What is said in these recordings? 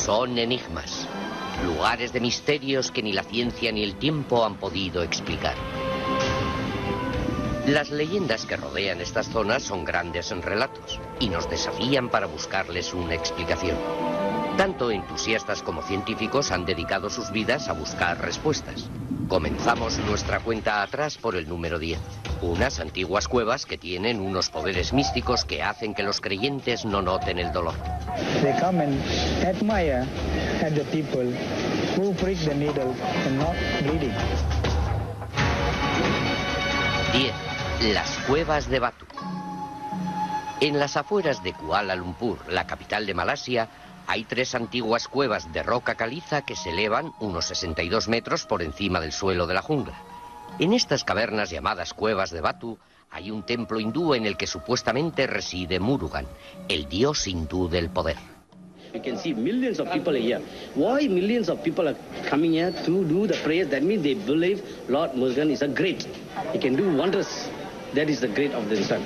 Son enigmas, lugares de misterios que ni la ciencia ni el tiempo han podido explicar. Las leyendas que rodean estas zonas son grandes relatos y nos desafían para buscarles una explicación. Tanto entusiastas como científicos han dedicado sus vidas a buscar respuestas. Comenzamos nuestra cuenta atrás por el número 10. Unas antiguas cuevas que tienen unos poderes místicos que hacen que los creyentes no noten el dolor. They come and admire at the people who prick the needle and not bleeding. 10. Las cuevas de Batu. En las afueras de Kuala Lumpur, la capital de Malasia, hay 3 antiguas cuevas de roca caliza que se elevan unos 62 metros por encima del suelo de la jungla. En estas cavernas llamadas cuevas de Batu hay un templo hindú en el que supuestamente reside Murugan, el dios hindú del poder. You can see millions of people here. Why millions of people are coming here to do the prayers? That means they believe Lord Murugan is a great. He can do wonders. That is the great of the sun.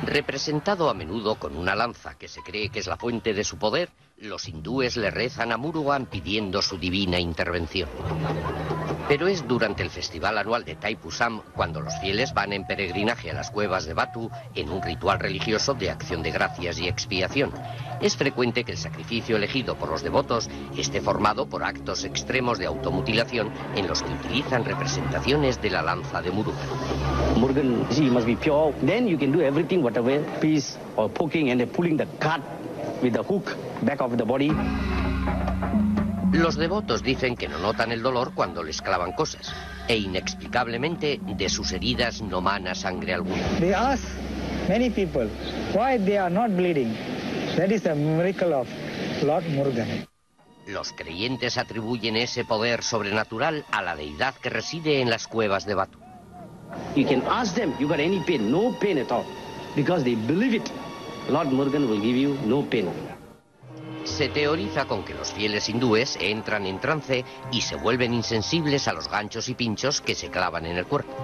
Representado a menudo con una lanza que se cree que es la fuente de su poder, los hindúes le rezan a Murugan pidiendo su divina intervención. Pero es durante el festival anual de Thaipusam cuando los fieles van en peregrinaje a las cuevas de Batu en un ritual religioso de acción de gracias y expiación. Es frecuente que el sacrificio elegido por los devotos esté formado por actos extremos de automutilación en los que utilizan representaciones de la lanza de Murugan. Murugan, he must be pure. Then you can do everything, whatever piece or poking and pulling the cut with the hook back of the body. Los devotos dicen que no notan el dolor cuando les clavan cosas, e inexplicablemente de sus heridas no mana sangre alguna. They ask many people why they are not bleeding. That is a miracle of Lord Murugan. Los creyentes atribuyen ese poder sobrenatural a la deidad que reside en las cuevas de Batu. You can ask them, you got any pain? No pain at all. Because they believe it. Lord Murugan will give you no pain. Se teoriza con que los fieles hindúes entran en trance y se vuelven insensibles a los ganchos y pinchos que se clavan en el cuerpo.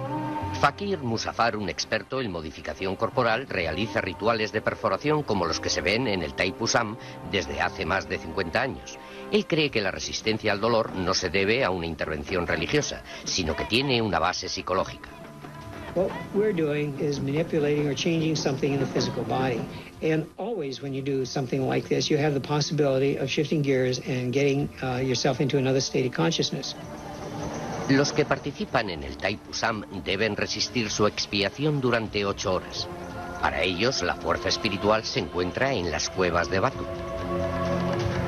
Fakir Musafar, un experto en modificación corporal, realiza rituales de perforación como los que se ven en el Thaipusam desde hace más de 50 años. Él cree que la resistencia al dolor no se debe a una intervención religiosa, sino que tiene una base psicológica. What we're doing is manipulating or changing something in the physical body. And always when you do something like this, you have the possibility of shifting gears and getting yourself into another state of consciousness. Los que participan en el Thaipusam deben resistir su expiación durante 8 horas. Para ellos, la fuerza espiritual se encuentra en las cuevas de Batu.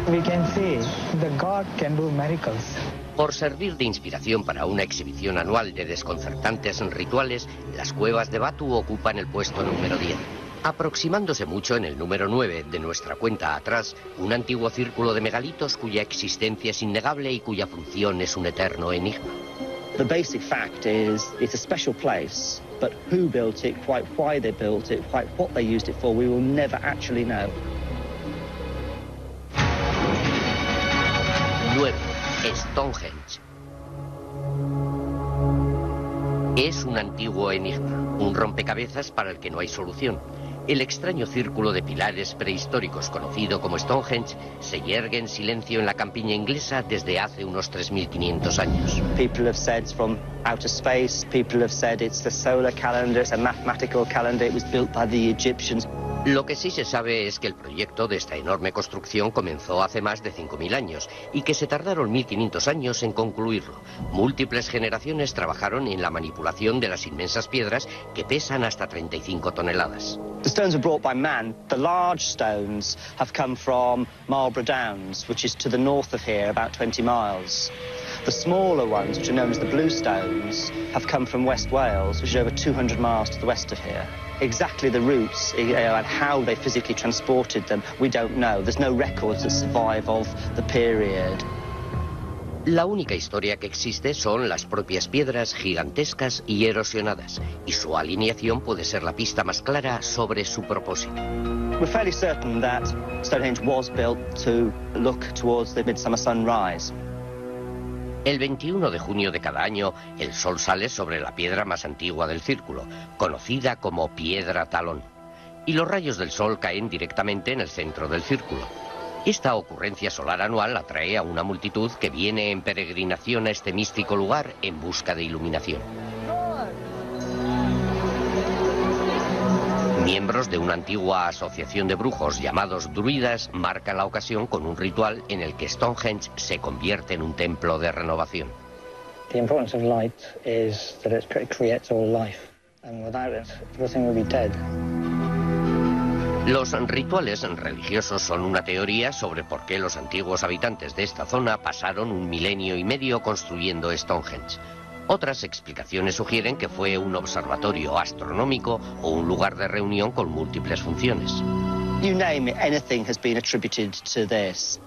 We can see the God can do miracles. Por servir de inspiración para una exhibición anual de desconcertantes rituales, las cuevas de Batu ocupan el puesto número 10. Aproximándose mucho en el número 9 de nuestra cuenta atrás, un antiguo círculo de megalitos cuya existencia es innegable y cuya función es un eterno enigma. The basic fact is it's a special place, but who built it, quite why they built it, quite what they used it for, we will never actually know. 9. Stonehenge. Es un antiguo enigma, un rompecabezas para el que no hay solución. El extraño círculo de pilares prehistóricos conocido como Stonehenge se yergue en silencio en la campiña inglesa desde hace unos 3.500 años. People have said it's from outer space, people have said it's the solar calendar, it's a mathematical calendar, it was built by the Egyptians. Lo que sí se sabe es que el proyecto de esta enorme construcción comenzó hace más de 5.000 años y que se tardaron 1.500 años en concluirlo. Múltiples generaciones trabajaron en la manipulación de las inmensas piedras que pesan hasta 35 toneladas. The stones were brought by man. The large stones have come from Marlborough Downs, which is to the north of here, about 20 miles. The smaller ones, which are known as the blue stones, have come from West Wales, which is over 200 miles to the west of here. Exactly the routes and how they physically transported them, we don't know. There's no records that survive of the period. La única historia que existe son las propias piedras gigantescas y erosionadas, y su alineación puede ser la pista más clara sobre su propósito. We're fairly certain that Stonehenge was built to look towards the midsummer sunrise. El 21 de junio de cada año, el sol sale sobre la piedra más antigua del círculo, conocida como Piedra Talón, y los rayos del sol caen directamente en el centro del círculo. Esta ocurrencia solar anual atrae a una multitud que viene en peregrinación a este místico lugar en busca de iluminación. Miembros de una antigua asociación de brujos llamados druidas marcan la ocasión con un ritual en el que Stonehenge se convierte en un templo de renovación. The importance of light is that it creates all life, and without it, everything will be dead. Los rituales religiosos son una teoría sobre por qué los antiguos habitantes de esta zona pasaron 1,5 milenios construyendo Stonehenge. Otras explicaciones sugieren que fue un observatorio astronómico o un lugar de reunión con múltiples funciones. You name it, anything has been attributed to this.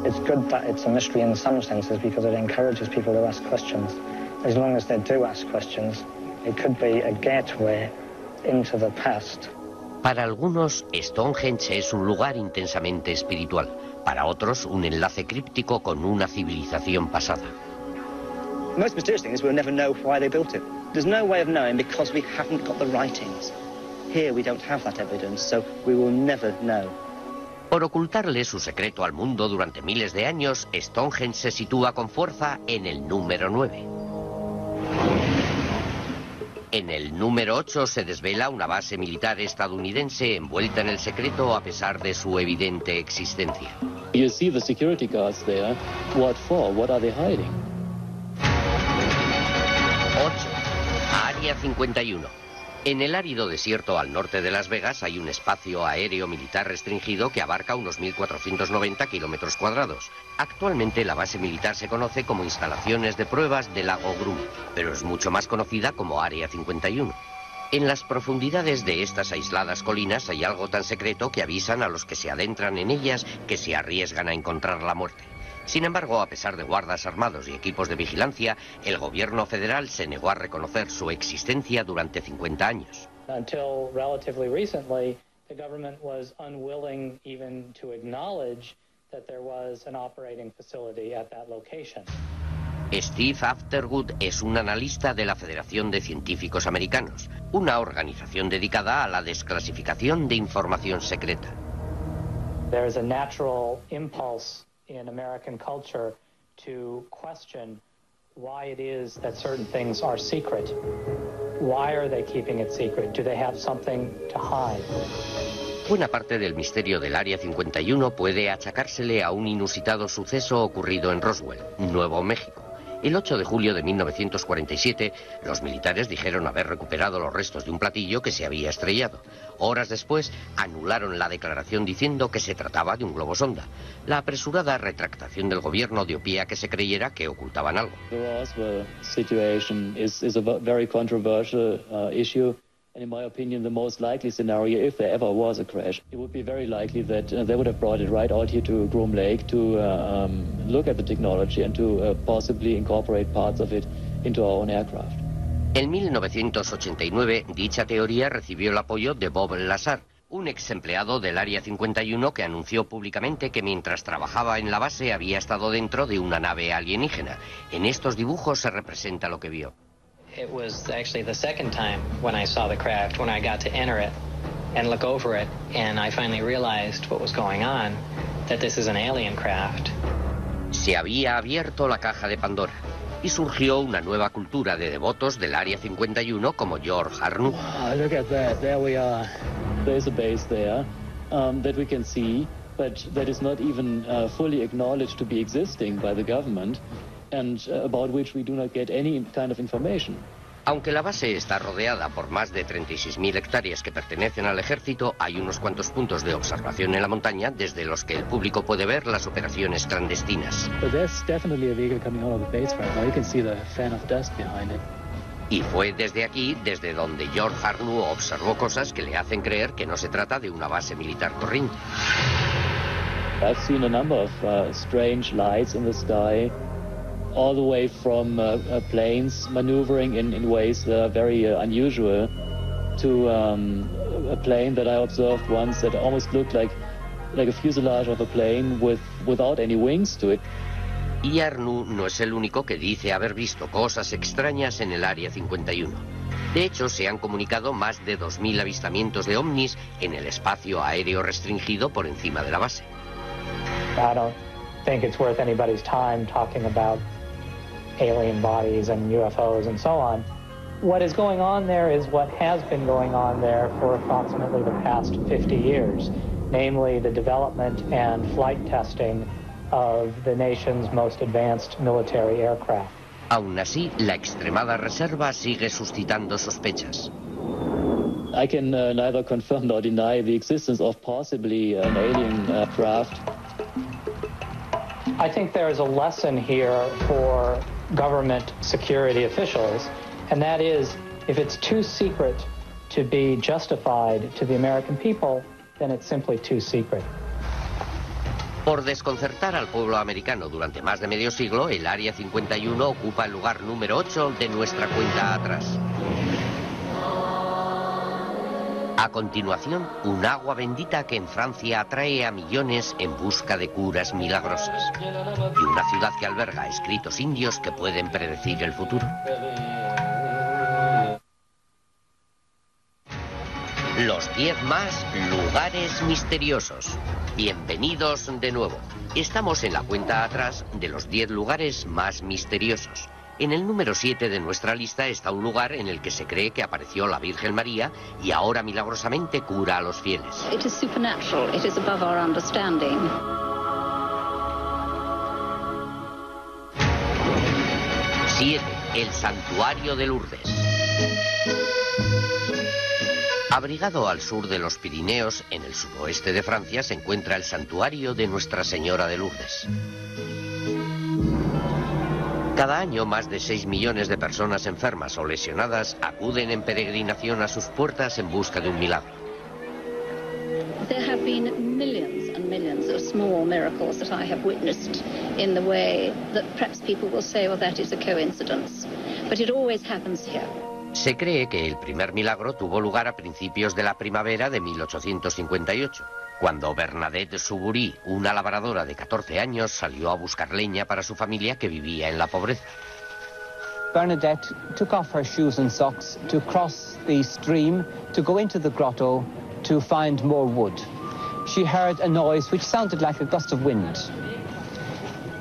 It's good that it's a mystery in some senses because it encourages people to ask questions. As long as they do ask questions, it could be a gateway into the past. Para algunos, Stonehenge es un lugar intensamente espiritual. Para otros, un enlace críptico con una civilización pasada. The most mysterious thing is we'll never know why they built it. There's no way of knowing because we haven't got the writings. Here we don't have that evidence, so we will never know. Por ocultarle su secreto al mundo durante miles de años, Stonehenge se sitúa con fuerza en el número 9. En el número 8 se desvela una base militar estadounidense envuelta en el secreto a pesar de su evidente existencia. You see the security guards there. What for? What are they hiding? 8. Área 51. En el árido desierto al norte de Las Vegas hay un espacio aéreo militar restringido que abarca unos 1.490 kilómetros cuadrados. Actualmente la base militar se conoce como Instalaciones de Pruebas del Lago Grumman, pero es mucho más conocida como Área 51. En las profundidades de estas aisladas colinas hay algo tan secreto que avisan a los que se adentran en ellas que se arriesgan a encontrar la muerte. Sin embargo, a pesar de guardas armados y equipos de vigilancia, el gobierno federal se negó a reconocer su existencia durante 50 años. Until relatively recently, the government was unwilling even to acknowledge that there was an operating facility at that location. Steve Afterwood es un analista de la Federación de Científicos Americanos, una organización dedicada a la desclasificación de información secreta. There is a natural impulse in American culture to question why it is that certain things are secret. Why are they keeping it secret? Do they have something to hide? Buena parte del misterio del Área 51 puede achacársele a un inusitado suceso ocurrido en Roswell, Nuevo México. El 8 de julio de 1947, los militares dijeron haber recuperado los restos de un platillo que se había estrellado. Horas después, anularon la declaración diciendo que se trataba de un globo sonda. La apresurada retractación del gobierno dio pie a que se creyera que ocultaban algo. The Roswell situation is a very controversial issue. And in my opinion, the most likely scenario, if there ever was a crash, it would be very likely that they would have brought it right out here to Groom Lake to look at the technology and to possibly incorporate parts of it into our own aircraft. En 1989, dicha teoría recibió el apoyo de Bob Lazar, un ex empleado del Área 51 que anunció públicamente que mientras trabajaba en la base había estado dentro de una nave alienígena. En estos dibujos se representa lo que vio. It was actually the second time when I saw the craft, when I got to enter it and look over it, and I finally realized what was going on, that this is an alien craft. Se había abierto la caja de Pandora y surgió una nueva cultura de devotos del Área 51 como George Arnoux. Wow, look at that, there we are. There's a base there that we can see, but that is not even fully acknowledged to be existing by the government, and about which we do not get any kind of information. Aunque la base está rodeada por más de 36.000 hectáreas que pertenecen al ejército, hay unos cuantos puntos de observación en la montaña desde los que el público puede ver las operaciones clandestinas. But there's definitely a vehicle coming out of the base right now. You can see the fan of dust behind it. Y fue desde aquí, desde donde George Arnoux observó cosas que le hacen creer que no se trata de una base militar corriente. I've seen a number of strange lights in the sky, all the way from planes maneuvering in ways that are very unusual, to a plane that I observed once that almost looked like a fuselage of a plane without any wings to it. Y Arnoux no es el único que dice haber visto cosas extrañas en el Área 51. De hecho, se han comunicado más de 2.000 avistamientos de ovnis en el espacio aéreo restringido por encima de la base. I don't think it's worth anybody's time talking about alien bodies and UFOs and so on. What is going on there is what has been going on there for approximately the past 50 years, namely the development and flight testing of the nation's most advanced military aircraft. Aún así, la extremada reserva sigue suscitando sospechas. I can neither confirm nor deny the existence of possibly an alien craft. I think there is a lesson here for government security officials, and that is, if it's too secret to be justified to the American people, then it's simply too secret. Por desconcertar al pueblo americano durante más de medio siglo, el Área 51 ocupa el lugar número 8 de nuestra cuenta atrás. A continuación, un agua bendita que en Francia atrae a millones en busca de curas milagrosas. Y una ciudad que alberga escritos indios que pueden predecir el futuro. Los 10 más lugares misteriosos. Bienvenidos de nuevo. Estamos en la cuenta atrás de los 10 lugares más misteriosos. En el número 7 de nuestra lista está un lugar en el que se cree que apareció la Virgen María y ahora milagrosamente cura a los fieles. It is supernatural. It is above our understanding. El Santuario de Lourdes. Abrigado al sur de los Pirineos, en el suroeste de Francia, se encuentra el Santuario de Nuestra Señora de Lourdes. Cada año, más de 6 millones de personas enfermas o lesionadas acuden en peregrinación a sus puertas en busca de un milagro. There have been millions and millions of small miracles that I have witnessed in the way that perhaps people will say, well, that is a coincidence. But it always happens here. Se cree que el primer milagro tuvo lugar a principios de la primavera de 1858, cuando Bernadette Soubury, una labradora de 14 años, salió a buscar leña para su familia que vivía en la pobreza. Bernadette took off her shoes and socks to cross the stream, to go into the grotto, to find more wood. She heard a noise which sounded like a gust of wind.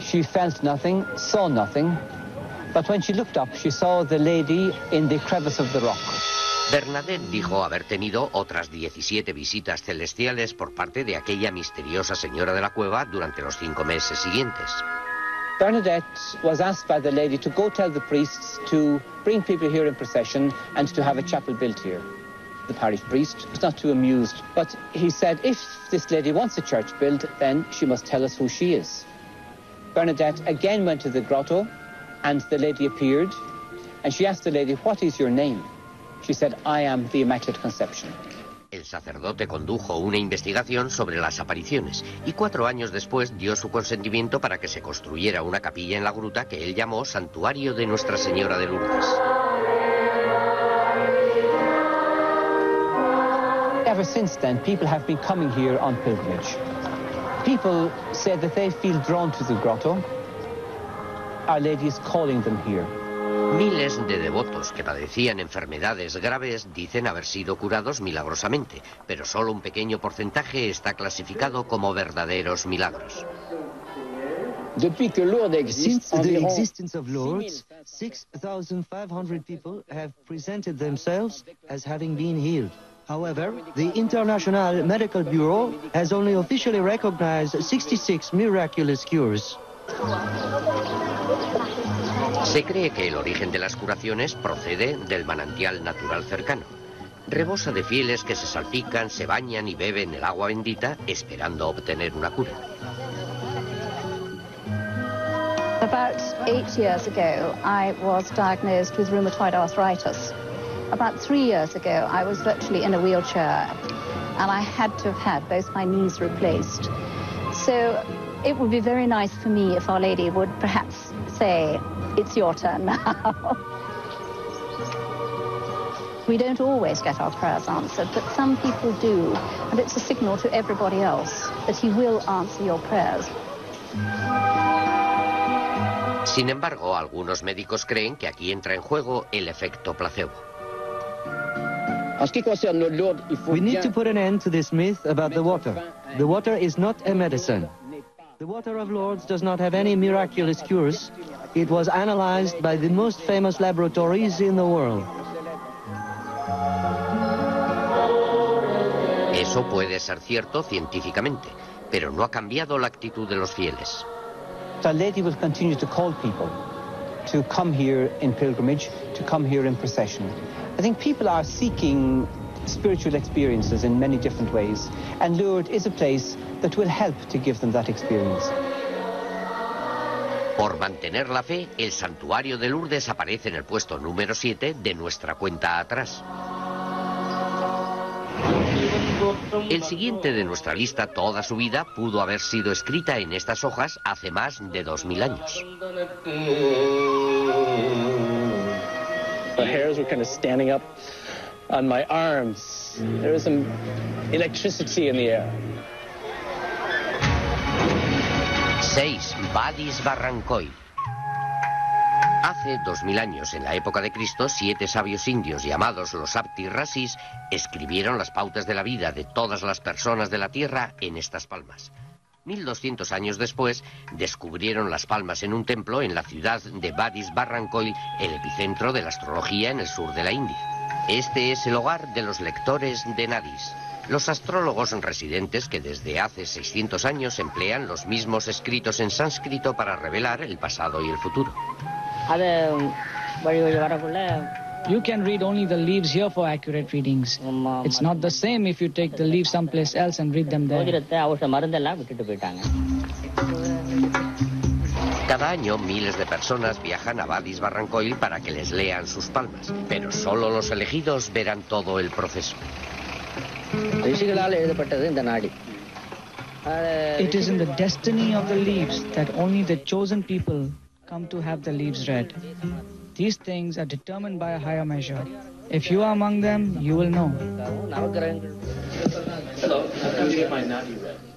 She felt nothing, saw nothing, but when she looked up, she saw the lady in the crevice of the rock. Bernadette dijo haber tenido otras 17 visitas celestiales por parte de aquella misteriosa señora de la cueva durante los 5 meses siguientes. Bernadette was asked by the lady to go tell the priests to bring people here in procession and to have a chapel built here. The parish priest was not too amused, but he said if this lady wants a church built, then she must tell us who she is. Bernadette again went to the grotto, and the lady appeared, and she asked the lady, "What is your name?" She said, "I am the Immaculate Conception." El sacerdote condujo una investigación sobre las apariciones y 4 años después dio su consentimiento para que se construyera una capilla en la gruta que él llamó Santuario de Nuestra Señora de Lourdes. Ever since then, people have been coming here on pilgrimage. People say that they feel drawn to the grotto. Our Lady is calling them here. Miles de devotos que padecían enfermedades graves dicen haber sido curados milagrosamente, pero solo un pequeño porcentaje está clasificado como verdaderos milagros. Since the existence of Lourdes, 6,500 people have presented themselves as having been healed. However, the International Medical Bureau has only officially recognized 66 miraculous cures. Se cree que el origen de las curaciones procede del manantial natural cercano. Rebosa de fieles que se salpican, se bañan y beben el agua bendita esperando obtener una cura. About 8 years ago, I was diagnosed with rheumatoid arthritis. About 3 years ago, I was virtually in a wheelchair, and I had to have had both my knees replaced. So it would be very nice for me if Our Lady would perhaps say, "It's your turn now." We don't always get our prayers answered, but some people do, and it's a signal to everybody else that He will answer your prayers. Sin embargo, algunos médicos creen que aquí entra en juego el efecto placebo. We need to put an end to this myth about the water. The water is not a medicine. The water of Lourdes does not have any miraculous cures. It was analyzed by the most famous laboratories in the world. Eso puede ser cierto científicamente, pero no ha cambiado la actitud de los fieles. Our Lady will continue to call people to come here in pilgrimage, to come here in procession. I think people are seeking spiritual experiences in many different ways, and Lourdes is a place that will help to give them that experience. Por mantener la fe, el santuario de Lourdes aparece en el puesto número 7 de nuestra cuenta atrás. El siguiente de nuestra lista, toda su vida, pudo haber sido escrita en estas hojas hace más de 2000 años. My hairs were kind of standing up on my arms. There was some electricity in the air. 6. Vadis Barrancoy. Hace 2000 años, en la época de Cristo, 7 sabios indios llamados los Apti Rasis escribieron las pautas de la vida de todas las personas de la tierra en estas palmas. 1200 años después, descubrieron las palmas en un templo en la ciudad de Vadis Barrancoy, el epicentro de la astrología en el sur de la India. Este es el hogar de los lectores de Nadis, los astrólogos residentes que desde hace 600 años emplean los mismos escritos en sánscrito para revelar el pasado y el futuro. You can read only the leaves here for accurate readings. It's not the same if you take the leaves someplace else and read them there. Cada año miles de personas viajan a Vadis Barrancoy para que les lean sus palmas, pero solo los elegidos verán todo el proceso. It is in the destiny of the leaves that only the chosen people come to have the leaves read. These things are determined by a higher measure. If you are among them, you will know.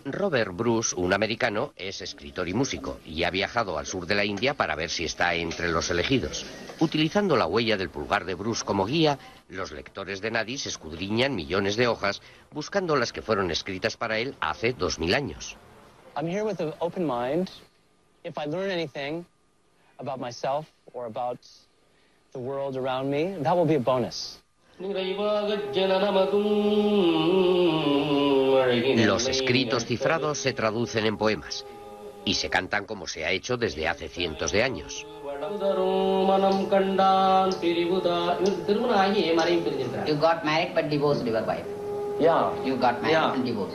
Robert Bruce, un americano, es escritor y músico, y ha viajado al sur de la India para ver si está entre los elegidos. Utilizando la huella del pulgar de Bruce como guía, los lectores de Nadis escudriñan millones de hojas, buscando las que fueron escritas para él hace 2000 años. I'm here with an open mind. If I learn anything about myself or about the world around me, that will be a bonus. Los escritos cifrados se traducen en poemas y se cantan como se ha hecho desde hace cientos de años. You got married but divorced your wife. Yeah. You got married and divorced.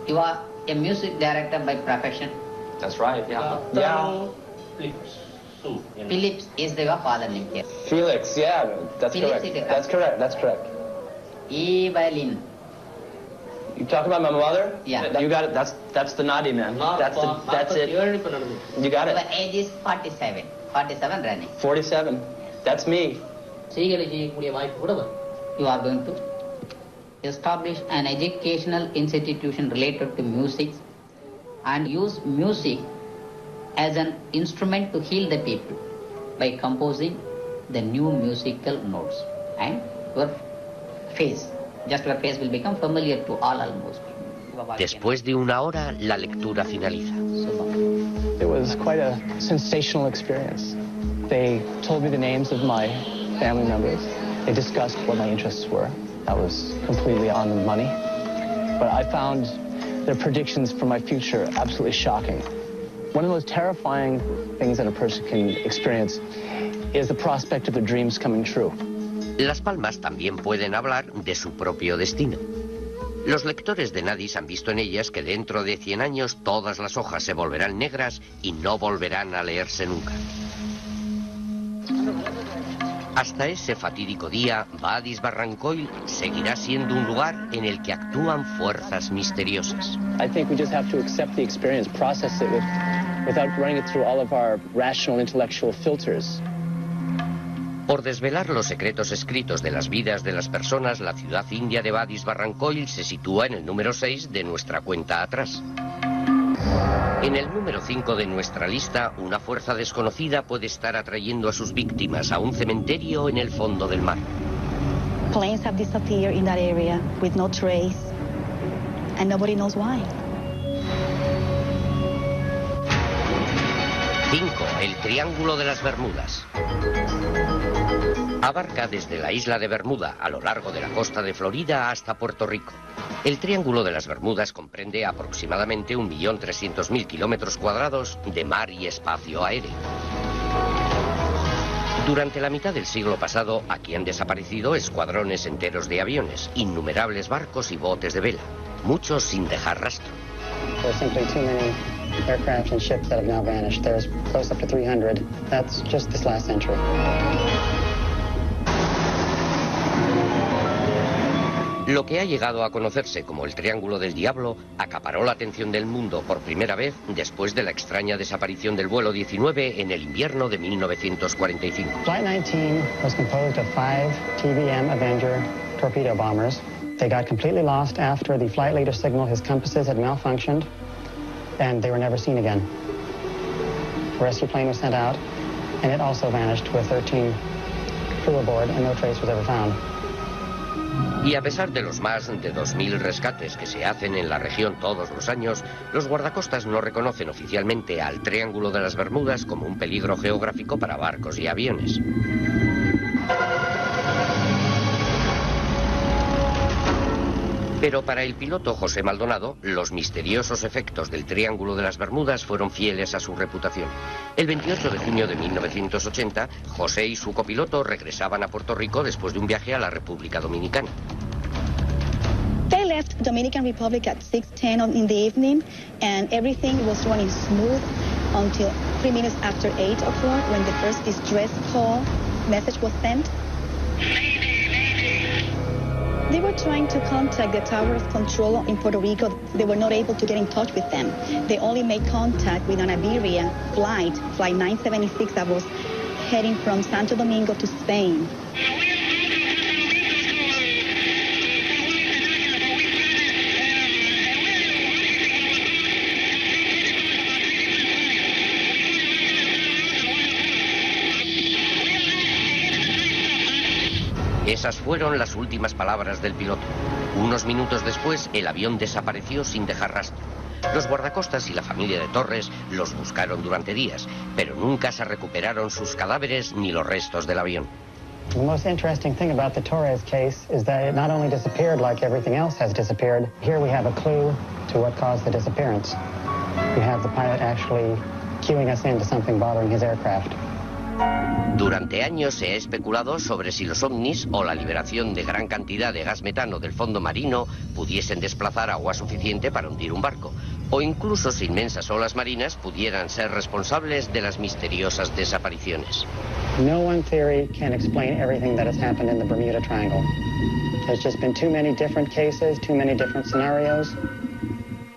You are a music director by profession. That's right. Yeah. Phillips is your father name here. Felix, yeah, that's Felix correct. That's correct. That's correct. E. Violin. You talking about my mother? Yeah. You got it. That's the Nadi man. That's it. You got it. Your age is 47. 47 running. 47. That's me. You are going to establish an educational institution related to music and use music as an instrument to heal the people by composing the new musical notes. And your face will become familiar to all almost. Después de una hora, la lectura finaliza. It was quite a sensational experience. They told me the names of my family members. They discussed what my interests were. That was completely on the money. But I found their predictions for my future absolutely shocking. One of the most terrifying things that a person can experience is the prospect of their dreams coming true. Las palmas también pueden hablar de su propio destino. Los lectores de Nadis han visto en ellas que dentro de 100 años todas las hojas se volverán negras y no volverán a leerse nunca. Hasta ese fatídico día, Vadis Barrancoy seguirá siendo un lugar en el que actúan fuerzas misteriosas. I think we just have to accept the experience, process it without running it through all of our rational intellectual filters. Por desvelar los secretos escritos de las vidas de las personas, la ciudad india de Vadis Barrancoy se sitúa en el número 6 de nuestra cuenta atrás. En el número 5 de nuestra lista, una fuerza desconocida puede estar atrayendo a sus víctimas a un cementerio en el fondo del mar. Planes have disappeared in that area with no trace, and nobody knows why. 5. El Triángulo de las Bermudas. Abarca desde la isla de Bermuda a lo largo de la costa de Florida hasta Puerto Rico. El Triángulo de las Bermudas comprende aproximadamente 1.300.000 kilómetros cuadrados de mar y espacio aéreo. Durante la mitad del siglo pasado, aquí han desaparecido escuadrones enteros de aviones, innumerables barcos y botes de vela, muchos sin dejar rastro. There's simply too many aircraft and ships that have now vanished. There's close up to 300. That's just this last century. Lo que ha llegado a conocerse como el Triángulo del Diablo acaparó la atención del mundo por primera vez después de la extraña desaparición del vuelo 19 en el invierno de 1945. Flight 19 was composed of 5 TBM Avenger torpedo bombers. They got completely lost after the flight leader signaled his compasses had malfunctioned, and they were never seen again. A rescue plane was sent out, and it also vanished with 13 crew aboard, and no trace was ever found. Y a pesar de los más de 2.000 rescates que se hacen en la región todos los años, los guardacostas no reconocen oficialmente al Triángulo de las Bermudas como un peligro geográfico para barcos y aviones. Pero para el piloto José Maldonado, los misteriosos efectos del Triángulo de las Bermudas fueron fieles a su reputación. El 28 de junio de 1980, José y su copiloto regresaban a Puerto Rico después de un viaje a la República Dominicana. They left Dominican Republic at 6:10 in the evening, and everything was running smooth until 3 minutes after 8 o'clock when the first distress call message was sent. They were trying to contact the Tower of Control in Puerto Rico. They were not able to get in touch with them. They only made contact with an Iberia flight 976 that was heading from Santo Domingo to Spain. Esas fueron las últimas palabras del piloto. Unos minutos después, el avión desapareció sin dejar rastro. Los guardacostas y la familia de Torres los buscaron durante días, pero nunca se recuperaron sus cadáveres ni los restos del avión. The most interesting thing about the Torres case is that it not only disappeared like everything else has disappeared, here we have a clue to what caused the disappearance. We have the pilot actually cueing us into something bothering his aircraft. Durante años se ha especulado sobre si los ovnis o la liberación de gran cantidad de gas metano del fondo marino pudiesen desplazar agua suficiente para hundir un barco, o incluso si inmensas olas marinas pudieran ser responsables de las misteriosas desapariciones. No one theory can explain everything that has happened in the Bermuda Triangle. There's just been too many different cases, too many different scenarios,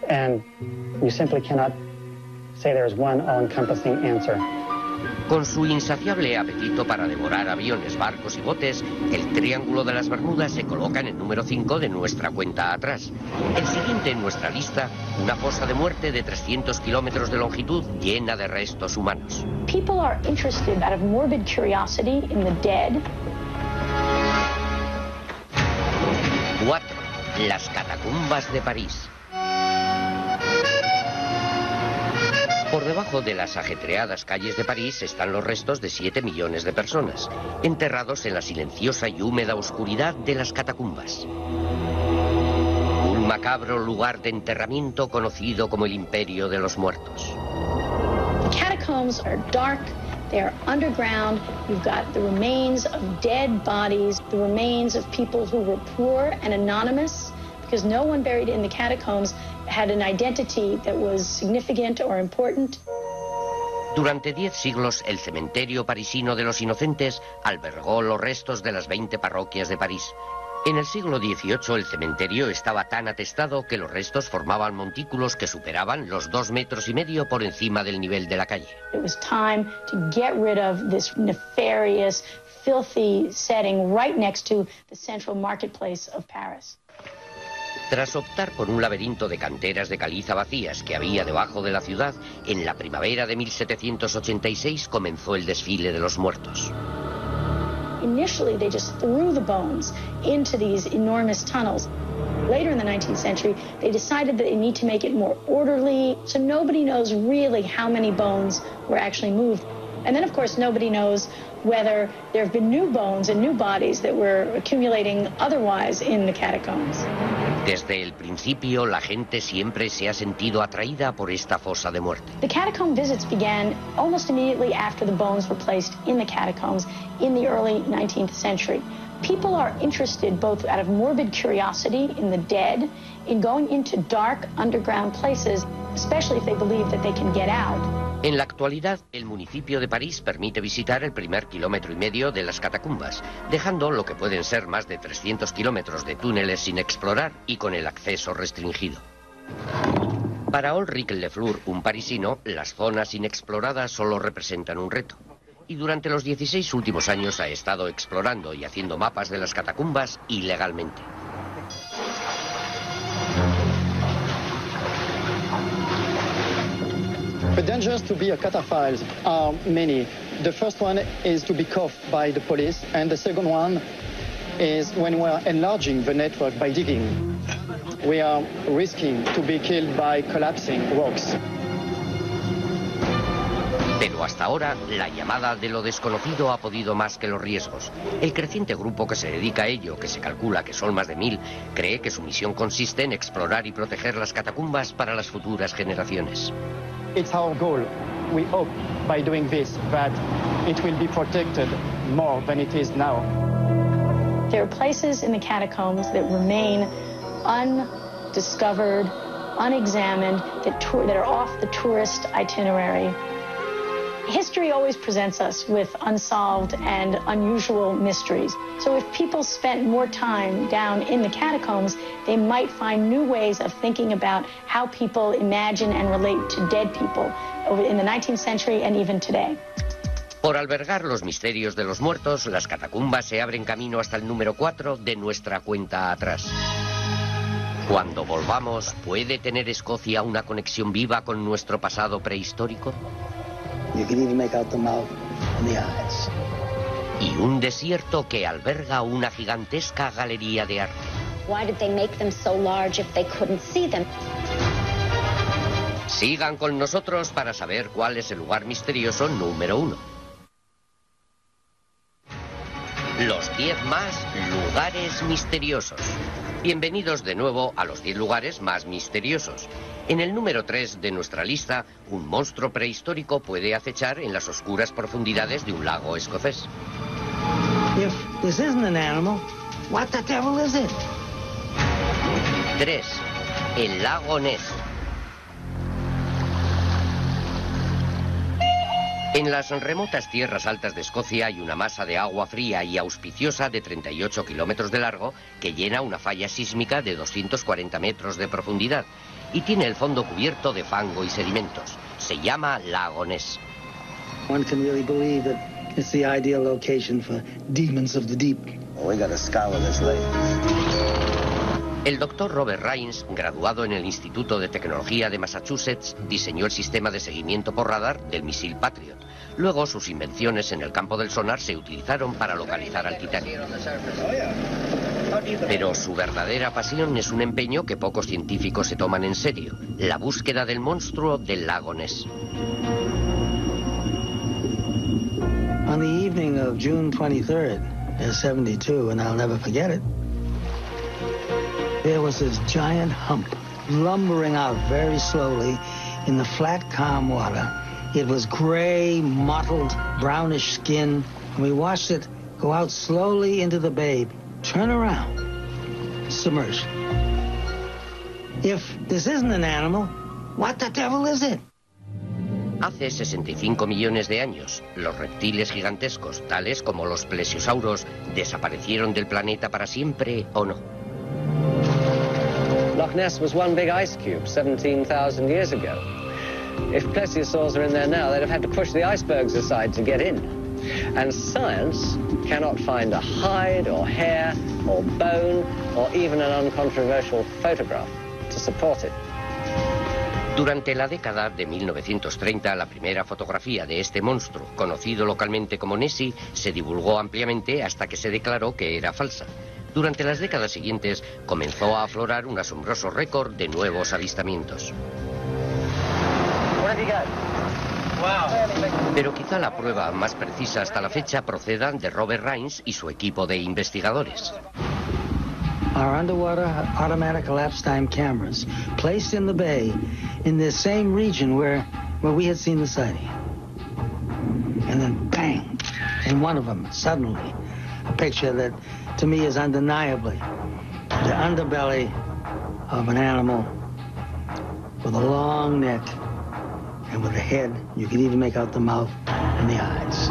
and you simply cannot say there's one all-encompassing answer. Con su insaciable apetito para devorar aviones, barcos y botes, el Triángulo de las Bermudas se coloca en el número 5 de nuestra cuenta atrás. El siguiente en nuestra lista, una fosa de muerte de 300 kilómetros de longitud llena de restos humanos. People are interested out of morbid curiosity in the dead. 4. Las catacumbas de París. Por debajo de las ajetreadas calles de París están los restos de 7 millones de personas, enterrados en la silenciosa y húmeda oscuridad de las catacumbas. Un macabro lugar de enterramiento conocido como el Imperio de los Muertos. The catacombs are dark, they are underground. You've got the remains of dead bodies, the remains of people who were poor and anonymous, because no one buried in the catacombs had an identity that was significant or important. Durante 10 siglos, el cementerio parisino de los Inocentes albergó los restos de las 20 parroquias de París. En el siglo XVIII, el cementerio estaba tan atestado que los restos formaban montículos que superaban los 2,5 metros por encima del nivel de la calle. It was time to get rid of this nefarious, filthy setting right next to the central marketplace of Paris. Tras optar por un laberinto de canteras de caliza vacías que había debajo de la ciudad, en la primavera de 1786 comenzó el desfile de los muertos. Initially, they just threw the bones into these enormous tunnels. Later in the 19th century, they decided that they need to make it more orderly, so nobody knows really how many bones were actually moved. And then, of course, nobody knows whether there have been new bones and new bodies that were accumulating otherwise in the catacombs. Desde el principio, la gente siempre se ha sentido atraída por esta fosa de muerte. The catacomb visits began almost immediately after the bones were placed in the catacombs in the early 19th century. People are interested, both out of morbid curiosity in the dead, in going into dark underground places, especially if they believe that they can get out. En la actualidad, el municipio de París permite visitar el primer kilómetro y medio de las catacumbas, dejando lo que pueden ser más de 300 kilómetros de túneles sin explorar y con el acceso restringido. Para Ulrich Lefleur, un parisino, las zonas inexploradas solo representan un reto. Y durante los 16 últimos años ha estado explorando y haciendo mapas de las catacumbas ilegalmente. The dangers to be a cataphile are many. The first one is to be caught by the police, and the second one is when we are enlarging the network by digging. We are risking to be killed by collapsing rocks. Pero hasta ahora, la llamada de lo desconocido ha podido más que los riesgos. El creciente grupo que se dedica a ello, que se calcula que son más de 1000, cree que su misión consiste en explorar y proteger las catacumbas para las futuras generaciones. It's our goal. We hope by doing this that it will be protected more than it is now. There are places in the catacombs that remain undiscovered, unexamined, that are off the tourist itinerary. History always presents us with unsolved and unusual mysteries. So if people spent more time down in the catacombs, they might find new ways of thinking about how people imagine and relate to dead people in the 19th century and even today. Por albergar los misterios de los muertos, las catacumbas se abren camino hasta el número 4 de nuestra cuenta atrás. Cuando volvamos, ¿puede tener Escocia una conexión viva con nuestro pasado prehistórico? You can even make out the mouth and the eyes. Y un desierto que alberga una gigantesca galería de arte. Why did they make them so large if they couldn't see them? Sigan con nosotros para saber cuál es el lugar misterioso número 1. Los 10 más lugares misteriosos. Bienvenidos de nuevo a los 10 lugares más misteriosos. En el número 3 de nuestra lista, un monstruo prehistórico puede acechar en las oscuras profundidades de un lago escocés. If this isn't an animal, what the devil is it? 3. El lago Ness. En las remotas tierras altas de Escocia hay una masa de agua fría y auspiciosa de 38 kilómetros de largo que llena una falla sísmica de 240 metros de profundidad y tiene el fondo cubierto de fango y sedimentos. Se llama Lago Ness. One can really believe that it's the ideal location for demons of the deep. We gotta scour this lake. El doctor Robert Rains, graduado en el Instituto de Tecnología de Massachusetts, diseñó el sistema de seguimiento por radar del misil Patriot. Luego, sus invenciones en el campo del sonar se utilizaron para localizar al Titanic. Pero su verdadera pasión es un empeño que pocos científicos se toman en serio: la búsqueda del monstruo del lago Ness. On the evening of June 23rd, 72, and I'll never forget it, there was this giant hump lumbering out very slowly in the flat, calm water. It was gray, mottled, brownish skin, and we watched it go out slowly into the bay, turn around, submerged. If this isn't an animal, what the devil is it? Hace 65 millones de años, los reptiles gigantescos, tales como los plesiosauros, desaparecieron del planeta para siempre, ¿o no? Loch Ness was one big ice cube 17,000 years ago. If plesiosaurs are in there now, they'd have had to push the icebergs aside to get in. And science cannot find a hide or hair or bone or even an uncontroversial photograph to support it. Durante la década de 1930, la primera fotografía de este monstruo, conocido localmente como Nessie, se divulgó ampliamente hasta que se declaró que era falsa. Durante las décadas siguientes comenzó a aflorar un asombroso récord de nuevos avistamientos. Pero quizá la prueba más precisa hasta la fecha proceda de Robert Rines y su equipo de investigadores. Our underwater automatic elapsed time cameras placed in the bay in the same region where we had seen the sighting. And then bang, in one of them, suddenly, a picture that to me is undeniably the underbelly of an animal with a long neck and with a head. You could even make out the mouth and the eyes.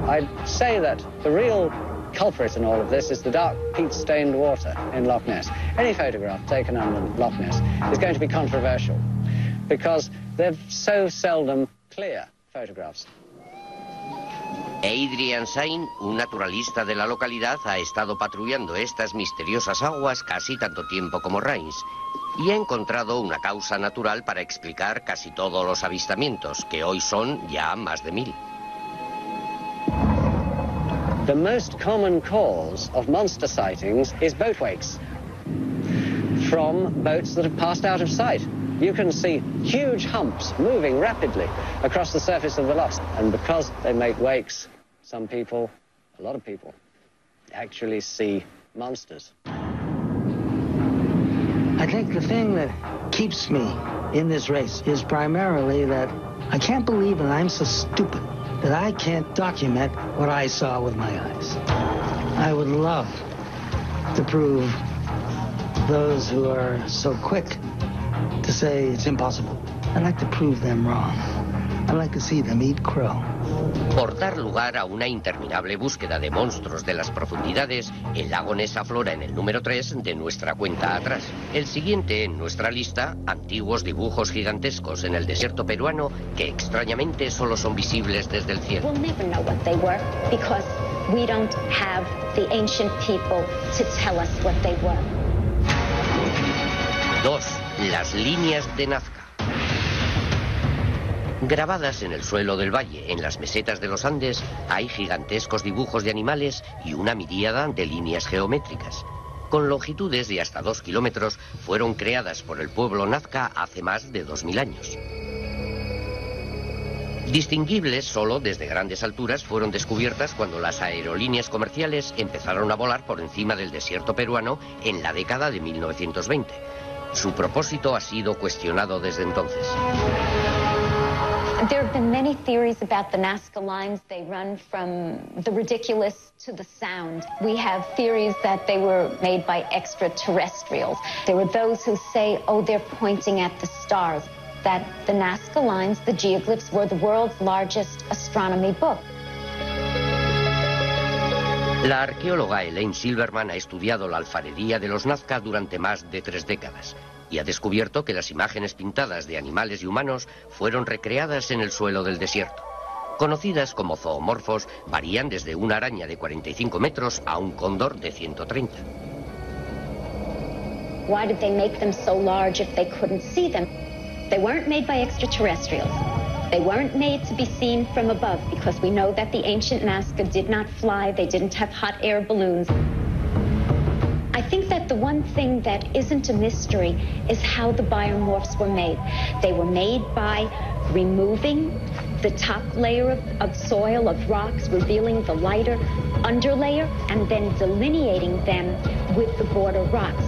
I'd say that the real culprit in all of this is the dark peat-stained water in Loch Ness. Any photograph taken under Loch Ness is going to be controversial because they're so seldom clear photographs. Adrian Sain, un naturalista de la localidad, ha estado patrullando estas misteriosas aguas casi tanto tiempo como Rines y ha encontrado una causa natural para explicar casi todos los avistamientos, que hoy son ya más de 1000. The most common cause of monster sightings is boat wakes from boats that have passed out of sight. You can see huge humps moving rapidly across the surface of the loch, and because they make wakes, some people, a lot of people, actually see monsters. I think the thing that keeps me in this race is primarily that I can't believe that I'm so stupid that I can't document what I saw with my eyes. I would love to prove those who are so quick to say it's impossible. I'd like to prove them wrong. I'd like to see them eat crow. Por dar lugar a una interminable búsqueda de monstruos de las profundidades, el lago Ness aflora en el número 3 de nuestra cuenta atrás. El siguiente en nuestra lista, antiguos dibujos gigantescos en el desierto peruano que extrañamente solo son visibles desde el cielo. We'll never know what they were because we don't have the ancient people to tell us what they were. 2. Las líneas de Nazca. Grabadas en el suelo del valle, en las mesetas de los Andes, hay gigantescos dibujos de animales y una miríada de líneas geométricas. Con longitudes de hasta 2 kilómetros, fueron creadas por el pueblo Nazca hace más de 2000 años. Distinguibles solo desde grandes alturas, fueron descubiertas cuando las aerolíneas comerciales empezaron a volar por encima del desierto peruano en la década de 1920. Su propósito ha sido cuestionado desde entonces. There have been many theories about the Nazca lines. They run from the ridiculous to the sound. We have theories that they were made by extraterrestrials. There were those who say, oh, they're pointing at the stars. That the Nazca lines, the geoglyphs, were the world's largest astronomy book. La arqueóloga Elaine Silverman ha estudiado la alfarería de los Nazca durante más de 3 décadas y ha descubierto que las imágenes pintadas de animales y humanos fueron recreadas en el suelo del desierto. Conocidas como zoomorfos, varían desde una araña de 45 metros a un cóndor de 130. Why did they make them so large if they couldn't see them? They weren't made by extraterrestrials. They weren't made to be seen from above because we know that the ancient Nazca did not fly. They didn't have hot air balloons. I think that the one thing that isn't a mystery is how the biomorphs were made. They were made by removing the top layer of soil, of rocks, revealing the lighter underlayer, and then delineating them with the border rocks.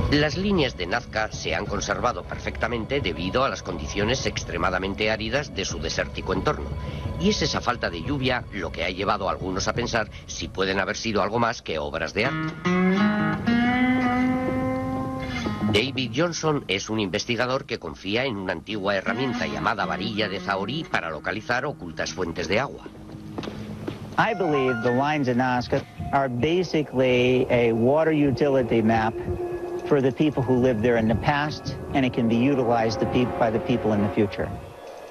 Las líneas de Nazca se han conservado perfectamente debido a las condiciones extremadamente áridas de su desértico entorno. Y es esa falta de lluvia lo que ha llevado a algunos a pensar si pueden haber sido algo más que obras de arte. David Johnson es un investigador que confía en una antigua herramienta llamada varilla de Zahorí para localizar ocultas fuentes de agua. I believe the lines of Nazca are basically a water utility map for the people who lived there in the past, and it can be utilized by the people in the future.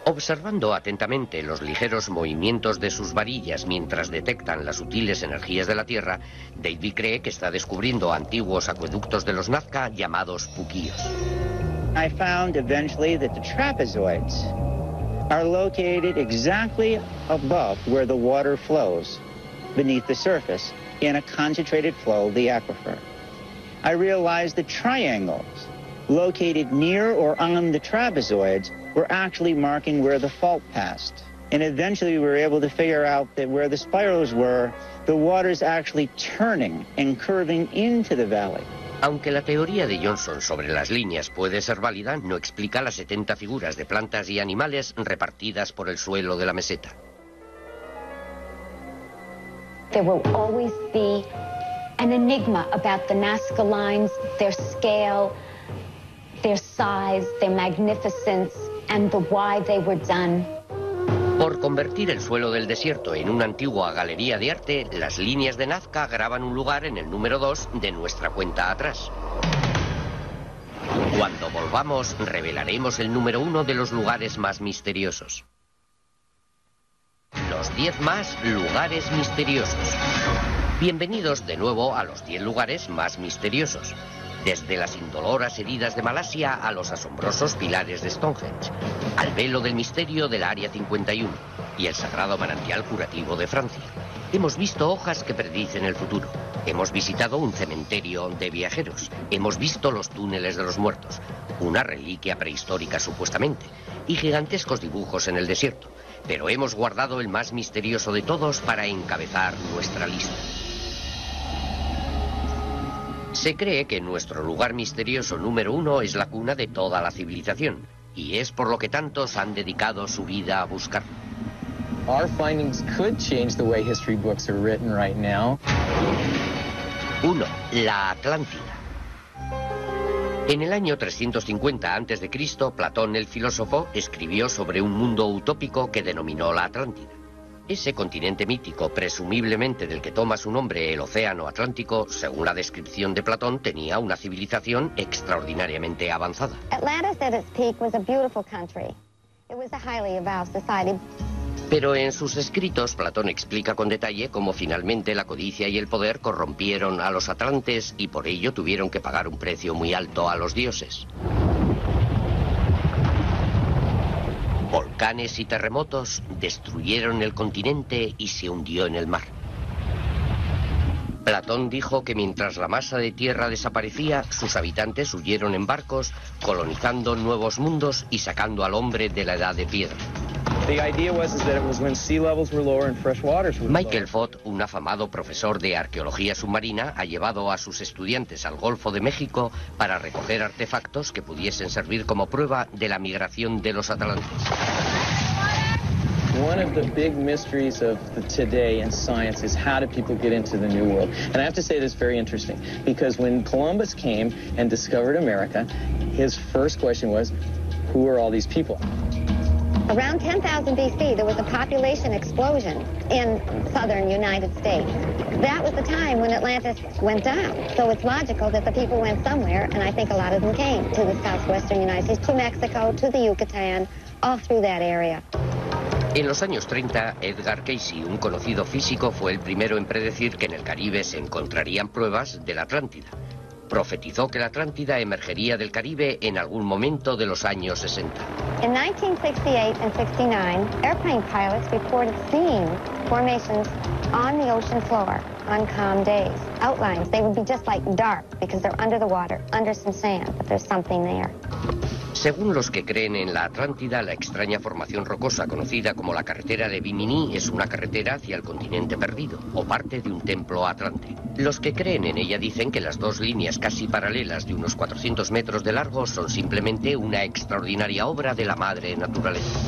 Observando atentamente los ligeros movimientos de sus varillas mientras detectan las sutiles energías de la Tierra, David cree que está descubriendo antiguos acueductos de los Nazca llamados puquíos. I found eventually that the trapezoids are located exactly above where the water flows beneath the surface. in a concentrated flow of the aquifer. I realized the triangles located near or on the trapezoids were actually marking where the fault passed. And eventually we were able to figure out that where the spirals were, the water's actually turning and curving into the valley. Aunque la teoría de Johnson sobre las líneas puede ser válida, no explica las 70 figuras de plantas y animales repartidas por el suelo de la meseta. There will always be an enigma about the Nazca lines, their scale, their size, their magnificence, and the why they were done. Por convertir el suelo del desierto en una antigua galería de arte, las líneas de Nazca graban un lugar en el número 2 de nuestra cuenta atrás. Cuando volvamos, revelaremos el número 1 de los lugares más misteriosos. Los 10 más lugares misteriosos. Bienvenidos de nuevo a los 10 lugares más misteriosos. Desde las indoloras heridas de Malasia a los asombrosos pilares de Stonehenge, al velo del misterio del Área 51 y el sagrado manantial curativo de Francia. Hemos visto hojas que predicen el futuro. Hemos visitado un cementerio de viajeros. Hemos visto los túneles de los muertos, una reliquia prehistórica supuestamente, y gigantescos dibujos en el desierto. Pero hemos guardado el más misterioso de todos para encabezar nuestra lista. Se cree que nuestro lugar misterioso número 1 es la cuna de toda la civilización, y es por lo que tantos han dedicado su vida a buscarlo. Our findings could change the way history books are written right now. 1. La Atlántida. En el año 350 a.C., Platón el filósofo escribió sobre un mundo utópico que denominó la Atlántida. Ese continente mítico, presumiblemente del que toma su nombre el Océano Atlántico, según la descripción de Platón, tenía una civilización extraordinariamente avanzada. Atlantis at its peak was a beautiful country. It was a highly evolved society. Pero en sus escritos, Platón explica con detalle cómo finalmente la codicia y el poder corrompieron a los atlantes y por ello tuvieron que pagar un precio muy alto a los dioses. Volcanes y terremotos destruyeron el continente y se hundió en el mar. Platón dijo que mientras la masa de tierra desaparecía, sus habitantes huyeron en barcos, colonizando nuevos mundos y sacando al hombre de la edad de piedra. Michael Fott, un afamado profesor de arqueología submarina, ha llevado a sus estudiantes al Golfo de México para recoger artefactos que pudiesen servir como prueba de la migración de los atlantes. One of the big mysteries of today in science is how do people get into the New World? And I have to say this is very interesting, because when Columbus came and discovered America, his first question was, who are all these people? Around 10,000 BC, there was a population explosion in southern United States. That was the time when Atlantis went down. So it's logical that the people went somewhere, and I think a lot of them came to the southwestern United States, to Mexico, to the Yucatan, all through that area. En los años 30, Edgar Cayce, un conocido físico, fue el primero en predecir que en el Caribe se encontrarían pruebas de la Atlántida. Profetizó que la Atlántida emergería del Caribe en algún momento de los años 60. In 1968 and 69, airplane pilots reported seeing formations on the ocean floor on calm days. Outlines, they would be just like dark because they're under the water, under some sand, but there's something there. Según los que creen en la Atlántida, la extraña formación rocosa conocida como la carretera de Bimini es una carretera hacia el continente perdido, o parte de un templo atlante. Los que creen en ella dicen que las dos líneas casi paralelas de unos 400 metros de largo son simplemente una extraordinaria obra de la madre naturaleza.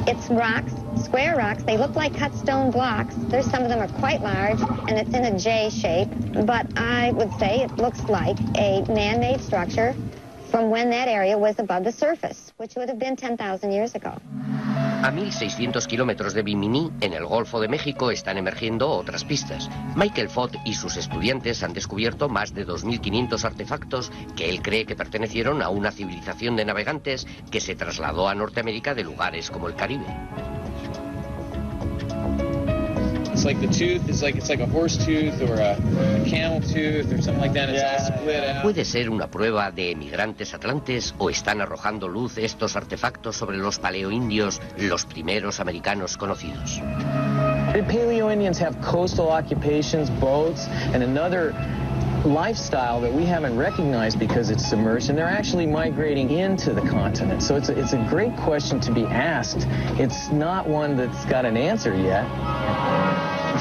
It's rocks, square rocks. They look like cut stone blocks. There's some of them are quite large, and it's in a J shape. But I would say it looks like a man-made structure from when that area was above the surface, which would have been 10,000 years ago. A 1.600 kilómetros de Bimini, en el Golfo de México, están emergiendo otras pistas. Michael Fott y sus estudiantes han descubierto más de 2.500 artefactos que él cree que pertenecieron a una civilización de navegantes que se trasladó a Norteamérica de lugares como el Caribe. It's like the tooth is it's like a horse tooth or a camel tooth or something like that. It's all split out. ¿Puede ser una prueba de emigrantes atlantes o están arrojando luz estos artefactos sobre los paleoindios, los primeros americanos conocidos? The Paleo-Indians have coastal occupations, boats, and another lifestyle that we haven't recognized because it's submerged, and they're actually migrating into the continent. So it's a great question to be asked. It's not one that's got an answer yet.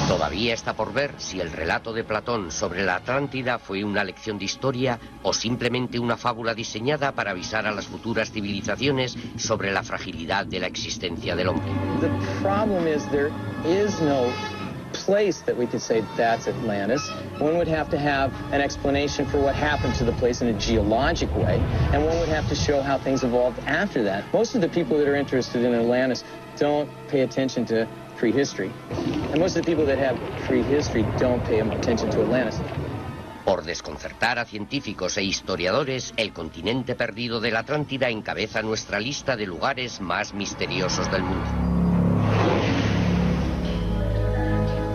Todavía está por ver si el relato de Platón sobre la Atlántida fue una lección de historia o simplemente una fábula diseñada para avisar a las futuras civilizaciones sobre la fragilidad de la existencia del hombre. The problem is there is no place that we could say that's Atlantis. One would have to have an explanation for what happened to the place in a geologic way, and one would have to show how things evolved after that. Most of the people that are interested in Atlantis don't pay attention to prehistory, and most of the people that have prehistory don't pay attention to Atlantis. Por desconcertar a científicos e historiadores, el continente perdido de la Atlántida encabeza nuestra lista de lugares más misteriosos del mundo.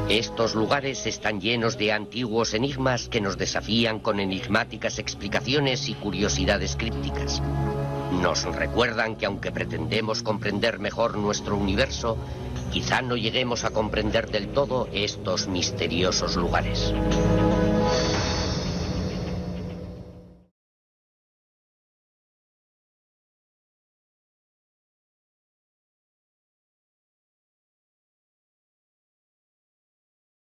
Estos lugares están llenos de antiguos enigmas que nos desafían con enigmáticas explicaciones y curiosidades crípticas. Nos recuerdan que aunque pretendemos comprender mejor nuestro universo, quizá no lleguemos a comprender del todo estos misteriosos lugares.